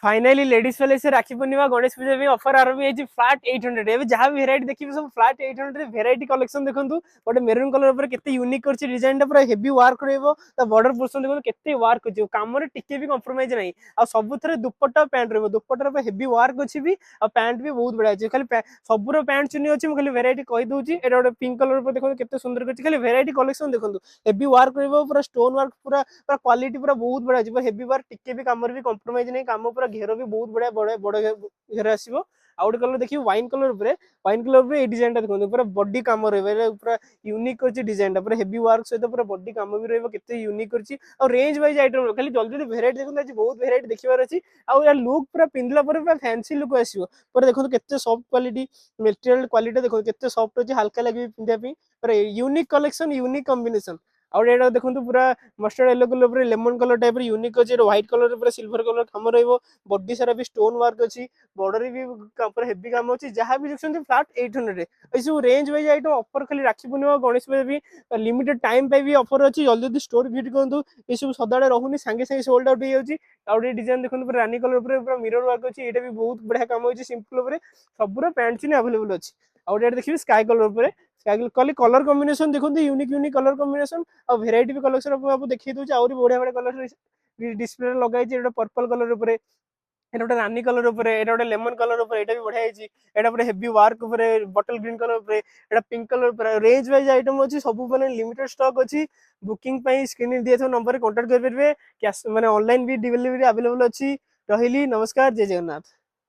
Finally ladies वाले से राखी पूर्णिमा गणेश पूजा भी ऑफर आरंभ है फ्लैट 800 एबे जहां भी वेराइटी देखिबे सब फ्लैट 800 वेराइटी कलेक्शन देखंतु गोटे मेरून कलर ऊपर केते यूनिक करछि डिजाइन ता पूरा हेवी वर्क रहइबो ता बॉर्डर पोर्शन देखो केते वर्क अछि काम रे टिके भी कंप्रोमाइज नहीं आ सब थरे दुपट्टा पैंट रहइबो दुपट्टा रे हेवी वर्क अछि भी आ पैंट भी बहुत बढ़िया अछि खाली सबुरो पैंट चुनी अछि म खाली वेराइटी कहि दउछि एटा गोटे पिंक कलर ऊपर देखो केते सुंदर करछि खाली वेराइटी कलेक्शन देखंतु हेवी वर्क रहइबो पूरा स्टोन वर्क पूरा पूरा क्वालिटी पूरा बहुत बढ़िया अछि हेवी वर्क टिके भी काम रे भी कंप्रोमाइज नहीं काम पूरा घेर भी बहुत बढ़िया बड़े बड़े घेर आसीबो आउट कलर देखिए वाइन कलर ऊपर ए डिजाइन ता देखो पूरा बॉडी काम रहबे पूरा यूनिक करछि डिजाइन ता पूरा हेवी वर्क सहित पूरा बॉडी काम भी रहबो केते यूनिक करछि और रेंज वाइज आइटम खाली जल्दी जल्दी वेराइटी देखो आज बहुत वेराइटी देखिबार अछि आ या लुक पूरा पिंदला पर पूरा फैंसी लुक आसीबो पर देखो केते सॉफ्ट क्वालिटी मटेरियल क्वालिटी देखो केते सॉफ्ट अछि हल्का लागि पिंदिया पे पर यूनिक कलेक्शन यूनिक कॉम्बिनेशन और एटा देखो पूरा मस्टर्ड येलो कलर पर लेमन कलर टाइप यूनिक अछि व्हाइट कलर पर सिल्वर कलर काम रहइबो बॉडी सारा भी स्टोन वर्क अछि बॉर्डर भी पूरा हेवी काम अछि जहां भी देखछन फ्लैट 800 रे ऐसु रेंज वाइज आइटम ऑफर खाली राखी पूर्णिमा गणेश पूजा भी लिमिटेड टाइम पे भी ऑफर अछि जल्दी जल्दी स्टोर विजिट करंतु ए सब सदाळे रहउनी संगे संगे सोल्ड आउट हो जाउची और ये डिजाइन देखंतु पूरा रानी कलर ऊपर पूरा मिरर वर्क अछि एटा भी बहुत बढ़िया काम होछि सिंपल ऊपर सबुरा पैंट चिनी अवेलेबल अछि और एटा देखिबे स्काई कलर ऊपर स्काई कलर कॉम्बिनेशन देखंतु यूनिक यूनिक कलर कॉम्बिनेशन और वेराइटी भी कलेक्शन आपको देखि दोछ और बढ़िया बढ़िया कलर डिस्प्ले लगाई छै एटा पर्पल कलर ऊपर एटा गोटे रानी कलर ऊपर एटा गोटे लेमन कलर ऊपर एटा भी बढ़िया होछि एटा पूरा हेवी वर्क ऊपर बटल ग्रीन कलर ऊपर एटा पिंक कलर ऊपर रेंज वाइज आइटम अछि सब माने लिमिटेड स्टॉक अछि बुकिंग पई स्क्रीन दिए नंबर कांटेक्ट कर परबे कैश माने ऑनलाइन भी डिलीवरी अवेलेबल अछि रहिली नमस्कार जय जगन्नाथ।